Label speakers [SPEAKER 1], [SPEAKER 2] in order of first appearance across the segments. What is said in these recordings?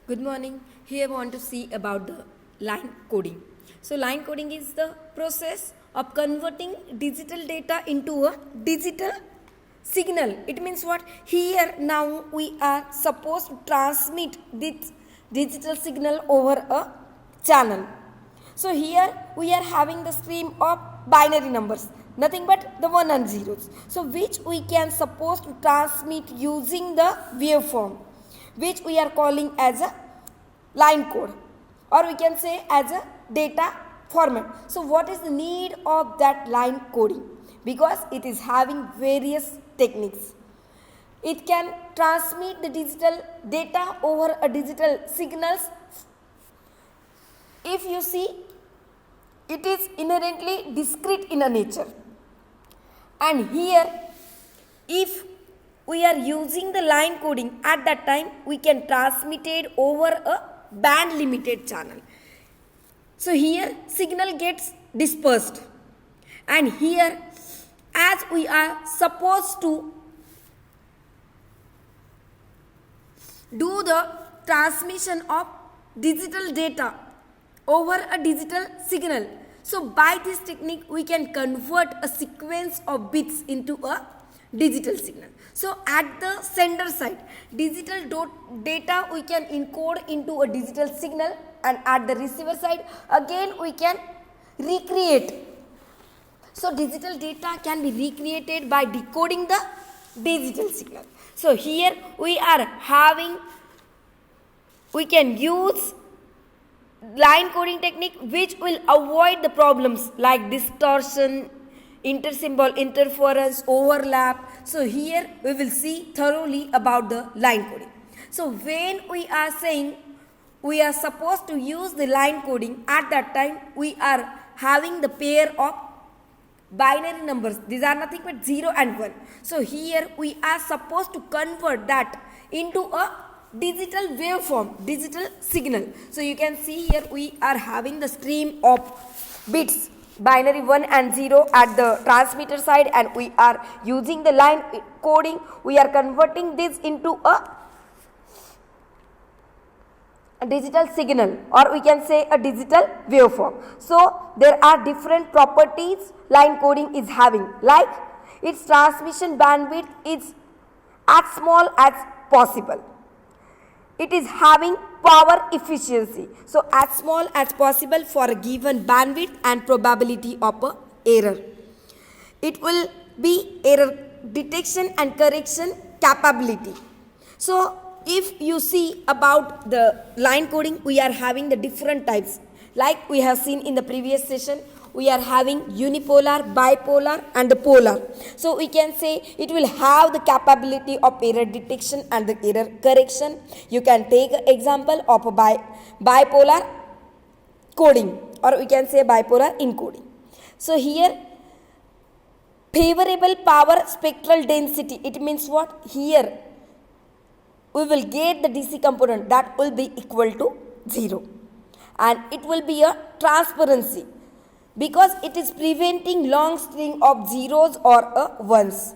[SPEAKER 1] Good morning. Here I want to see about the line coding. So line coding is the process of converting digital data into a digital signal. It means what? Here now we are supposed to transmit this digital signal over a channel. So here we are having the stream of binary numbers, nothing but the 1 and zeros. So which we can suppose to transmit using the waveform, which we are calling as a line code, or we can say as a data format. So what is the need of that line coding? Because it is having various techniques. It can transmit the digital data over a digital signals. If you see, it is inherently discrete in a nature. And here, if we are using the line coding, at that time we can transmit it over a band limited channel. So here signal gets dispersed, and here as we are supposed to do the transmission of digital data over a digital signal. So by this technique we can convert a sequence of bits into a digital signal. So at the sender side, digital data we can encode into a digital signal, and at the receiver side again we can recreate. So digital data can be recreated by decoding the digital signal. So here we can use line coding technique which will avoid the problems like distortion, intersymbol interference, overlap. So here we will see thoroughly about the line coding. So when we are saying we are supposed to use the line coding, at that time we are having the pair of binary numbers. These are nothing but 0 and 1. So here we are supposed to convert that into a digital waveform, digital signal. So you can see here we are having the stream of bits, binary 1 and 0 at the transmitter side, and we are using the line coding. We are converting this into a digital signal, or we can say a digital waveform. So there are different properties line coding is having, like its transmission bandwidth is as small as possible. It is having power efficiency, so as small as possible for a given bandwidth and probability of a error. It will be error detection and correction capability. So if you see about the line coding, we are having the different types, like we have seen in the previous session. We are having unipolar, bipolar and the polar. So we can say it will have the capability of error detection and the error correction. You can take an example of a bipolar coding, or we can say bipolar encoding. So here favorable power spectral density, it means what? Here we will get the DC component that will be equal to 0, and it will be a transparency, because it is preventing long string of zeros or ones.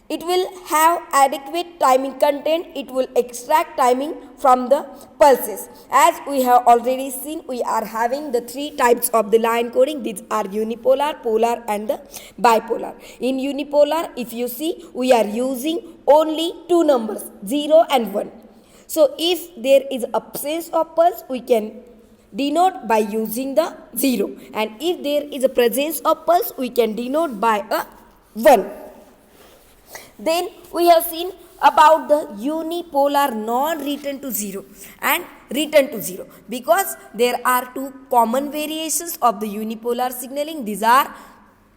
[SPEAKER 1] It will have adequate timing content. It will extract timing from the pulses. As we have already seen, we are having the 3 types of the line coding. These are unipolar, polar and the bipolar. In unipolar, if you see, we are using only 2 numbers, 0 and 1. So if there is absence of pulse, we can denote by using the 0, and if there is a presence of pulse, we can denote by a 1. Then we have seen about the unipolar non-return to 0 and return to 0, because there are 2 common variations of the unipolar signaling. These are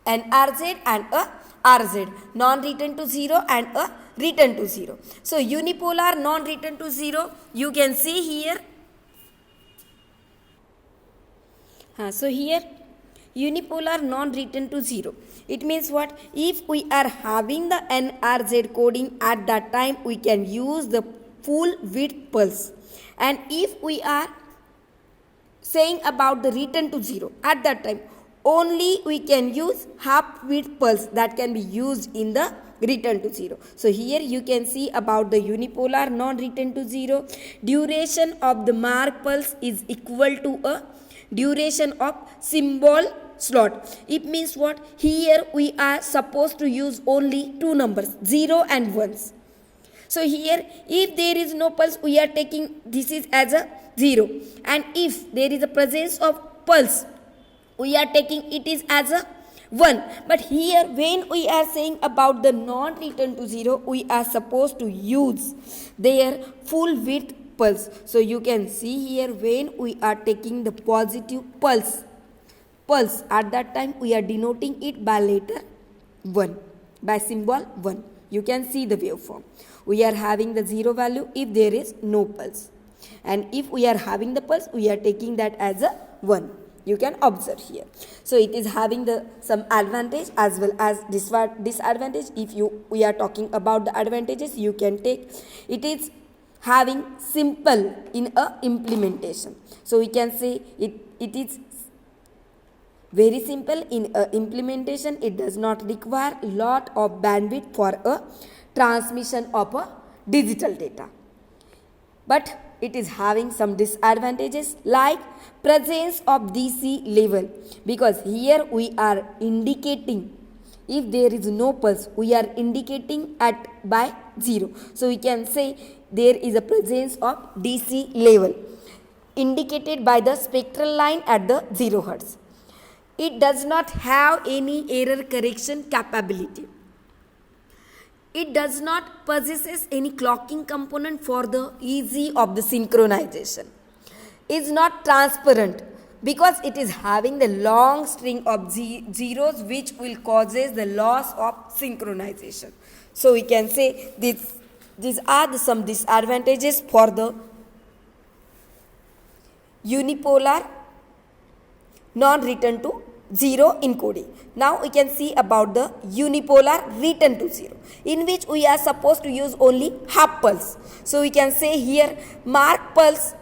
[SPEAKER 1] NRZ and a RZ, non-return to 0 and a return to 0. So unipolar non-return to 0, you can see here. So here unipolar non-return to 0. It means what? If we are having the NRZ coding, at that time we can use the full width pulse. And if we are saying about the return to 0, at that time only we can use half width pulse that can be used in the return to 0. So here you can see about the unipolar non-return to 0. Duration of the mark pulse is equal to a duration of symbol slot. It means what? Here we are supposed to use only two numbers, 0 and 1s. So here if there is no pulse, we are taking this is as a 0, and if there is a presence of pulse, we are taking it is as a 1. But here when we are saying about the non-return to 0, we are supposed to use their full width pulse. So you can see here when we are taking the positive pulse at that time we are denoting it by letter 1, by symbol 1. You can see the waveform. We are having the 0 value if there is no pulse, and if we are having the pulse, we are taking that as a 1. You can observe here. So it is having the some advantage as well as disadvantage. If we are talking about the advantages, you can take it is having simple in a implementation. So we can say it is very simple in a implementation. It does not require lot of bandwidth for a transmission of a digital data. But it is having some disadvantages like presence of DC level, because here we are indicating if there is no pulse, we are indicating at by 0. So we can say there is a presence of DC level indicated by the spectral line at the 0 Hz. It does not have any error correction capability. It does not possesses any clocking component for the ease of the synchronization. It is not transparent because it is having the long string of zeros which will causes the loss of synchronization. So we can say these are some disadvantages for the unipolar non-return to 0 encoding. Now we can see about the unipolar return to 0, in which we are supposed to use only half pulse. So we can say here mark pulse,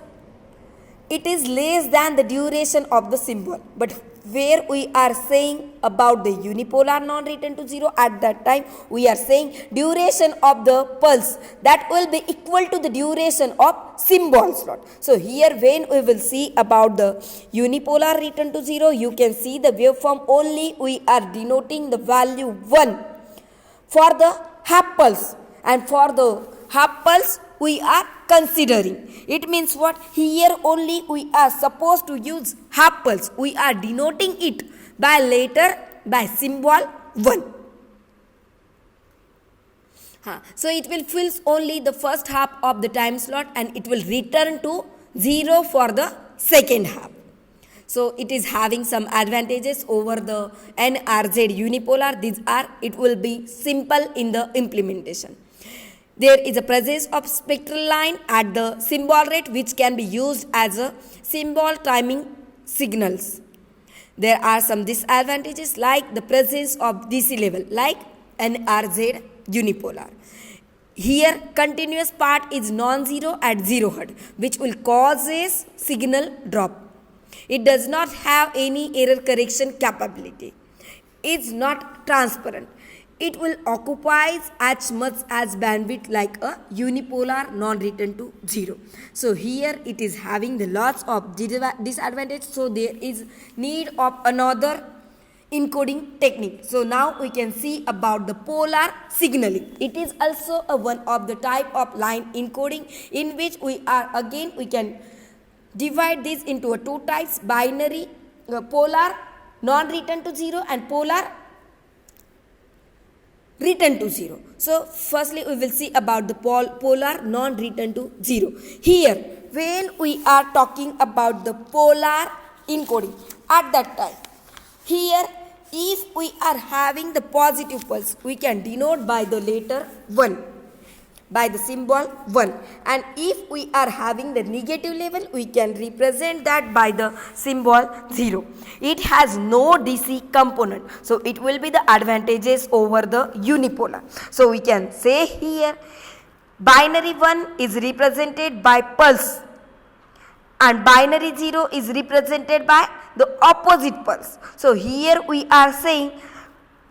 [SPEAKER 1] it is less than the duration of the symbol. But where we are saying about the unipolar non-return to 0, at that time we are saying duration of the pulse that will be equal to the duration of symbol slot. So here when we will see about the unipolar return to 0, you can see the waveform only we are denoting the value 1 for the half pulse, and for the half pulse we are considering. It means what? Here only we are supposed to use half pulse. We are denoting it by letter, by symbol 1. So it will fill only the first half of the time slot, and it will return to 0 for the second half. So it is having some advantages over the NRZ unipolar. These are, it will be simple in the implementation. There is a presence of spectral line at the symbol rate which can be used as a symbol timing signals. There are some disadvantages like the presence of DC level like NRZ unipolar. Here continuous part is non-zero at 0 Hz, which will causes signal drop. It does not have any error correction capability. It's not transparent. It will occupy as much as bandwidth like a unipolar non-return to 0. So here it is having the lots of disadvantage. So there is need of another encoding technique. So now we can see about the polar signaling. It is also a one of the type of line encoding, in which we can divide this into two types: binary, polar non-return to 0 and polar return to 0. So firstly we will see about the polar non-return to 0. Here when we are talking about the polar encoding, at that time here if we are having the positive pulse, we can denote by the letter 1, by the symbol 1, and if we are having the negative level, we can represent that by the symbol 0. It has no DC component, so it will be the advantages over the unipolar. So we can say here binary 1 is represented by pulse and binary 0 is represented by the opposite pulse. So here we are saying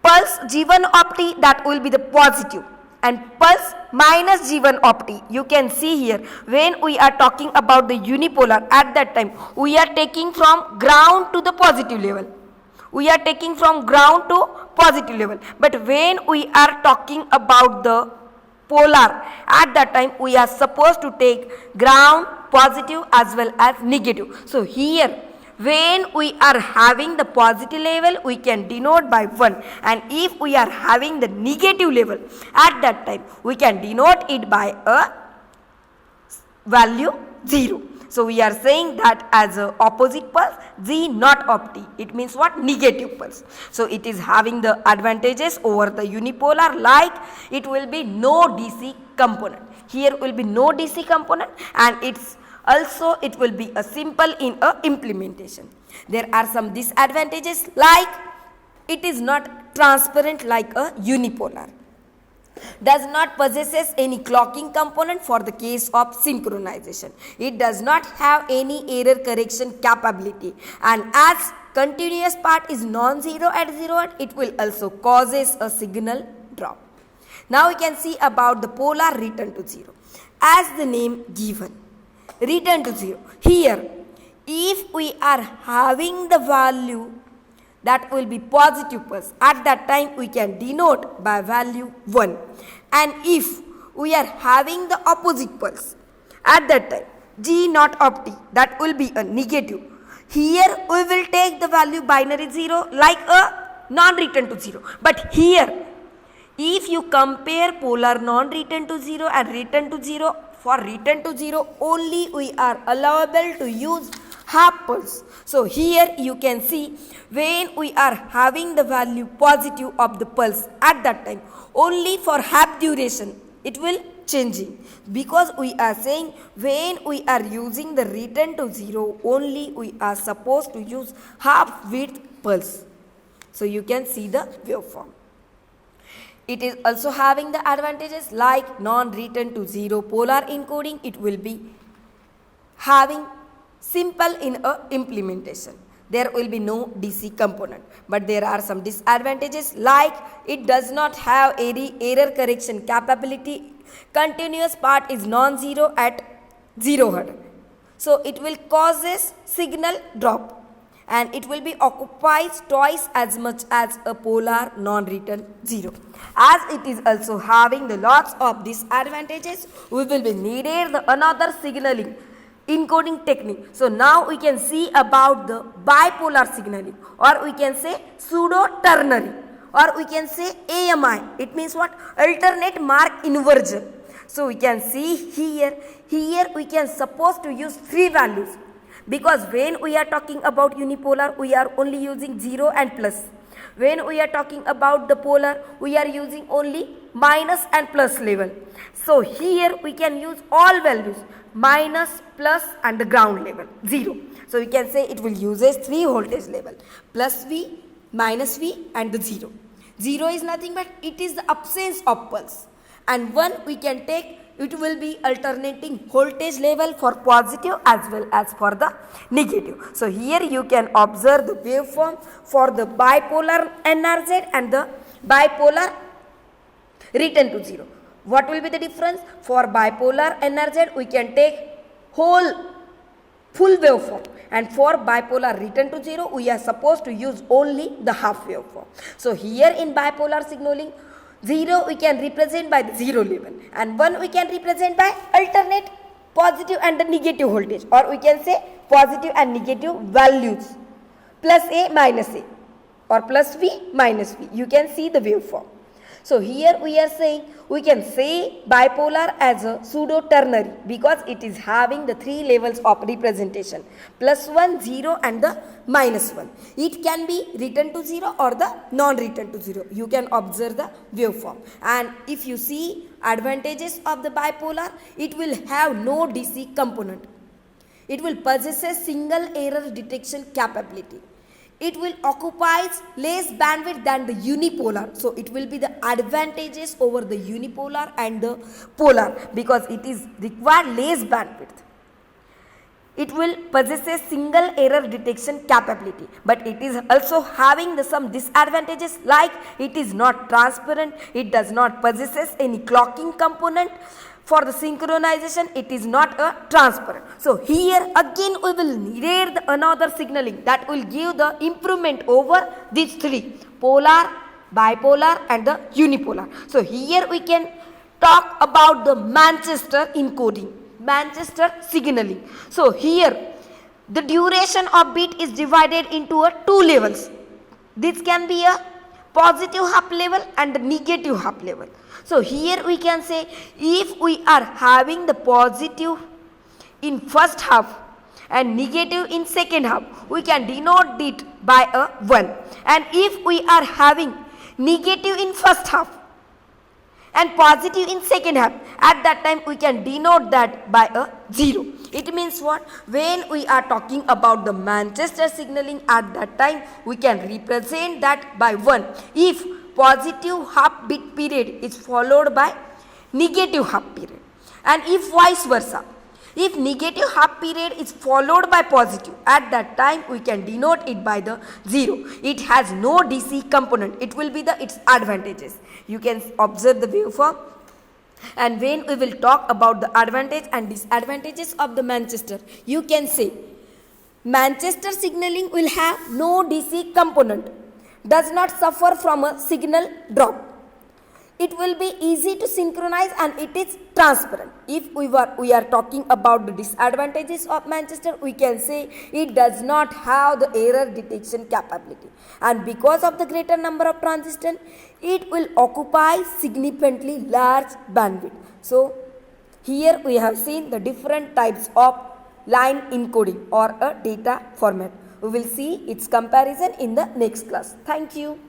[SPEAKER 1] pulse G1 of t, that will be the positive, and pulse minus G1 of t. You can see here, when we are talking about the unipolar, at that time we are taking from ground to the positive level. We are taking from ground to positive level. But when we are talking about the polar, at that time we are supposed to take ground, positive as well as negative. So here, when we are having the positive level, we can denote by 1, and if we are having the negative level, at that time we can denote it by a value 0. So we are saying that as a opposite pulse, G not of t. It means what? Negative pulse. So it is having the advantages over the unipolar, like it will be no DC component. Here will be no DC component, and it will be a simple in a implementation. There are some disadvantages, like it is not transparent like a unipolar. Does not possesses any clocking component for the case of synchronization. It does not have any error correction capability, and as continuous part is non-zero at 0, it will also causes a signal drop. Now we can see about the polar return to 0. As the name given, return to 0. Here, if we are having the value that will be positive pulse, at that time we can denote by value 1. And if we are having the opposite pulse, at that time G naught of t, that will be a negative. Here we will take the value binary 0 like a non-return to 0. But here, if you compare polar non-return to 0 and return to 0, for return to 0 only we are allowable to use half pulse. So here you can see, when we are having the value positive of the pulse, at that time only for half duration it will changing, because we are saying when we are using the return to 0 only we are supposed to use half width pulse. So you can see the waveform. It is also having the advantages like non-return to 0 polar encoding. It will be having simple in a implementation. There will be no DC component, but there are some disadvantages, like it does not have any error correction capability. Continuous part is non-zero at 0 Hz. So it will causes signal drop, and it will be occupies twice as much as a polar non-return 0. As it is also having the lots of disadvantages, we will be needed another signaling encoding technique. So now we can see about the bipolar signaling, or we can say pseudo ternary, or we can say AMI. It means what? Alternate mark inversion. So we can see here we can suppose to use 3 values, because when we are talking about unipolar we are only using 0 and plus. When we are talking about the polar, we are using only minus and plus level. So here we can use all values, minus, plus and the ground level 0. So we can say it will uses 3 voltage level, plus V, minus V and the 0. 0 is nothing but it is the absence of pulse, and 1 we can take, it will be alternating voltage level for positive as well as for the negative. So here you can observe the waveform for the bipolar NRZ and the bipolar return to 0. What will be the difference? For bipolar NRZ we can take full waveform, and for bipolar return to 0 we are supposed to use only the half waveform. So here in bipolar signaling, 0 we can represent by the 0 level, and 1 we can represent by alternate positive and the negative voltage, or we can say positive and negative values, plus A minus A or plus V minus V. You can see the waveform. So here we are saying we can say bipolar as a pseudo ternary, because it is having the 3 levels of representation, plus 1, 0 and the minus 1. It can be return to 0 or the non-return to 0. You can observe the waveform, and if you see advantages of the bipolar, it will have no DC component. It will possess a single error detection capability. It will occupy less bandwidth than the unipolar. So it will be the advantages over the unipolar and the polar, because it is required less bandwidth. it will possess a single error detection capability, but it is also having some disadvantages, like it is not transparent, it does not possess any clocking component. For the synchronization, it is not a transparent. So here again we will need another signaling that will give the improvement over these three: polar, bipolar and the unipolar. So here we can talk about the Manchester encoding, Manchester signaling. So here the duration of bit is divided into two levels. This can be a positive half level and the negative half level. So here we can say, if we are having the positive in first half and negative in second half, we can denote it by a 1. And if we are having negative in first half and positive in second half, at that time we can denote that by a 0. It means what? When we are talking about the Manchester signaling, at that time we can represent that by 1 if positive half bit period is followed by negative half period, and if vice versa, if negative half period is followed by positive, at that time we can denote it by the 0. It has no DC component. It will be its advantages. You can observe the waveform, and when we will talk about the advantage and disadvantages of the Manchester, you can say Manchester signaling will have no DC component, does not suffer from a signal drop. It will be easy to synchronize and it is transparent. If we are talking about the disadvantages of Manchester, we can say it does not have the error detection capability, and because of the greater number of transistors, it will occupy significantly large bandwidth. So here we have seen the different types of line encoding or a data format. We will see its comparison in the next class. Thank you.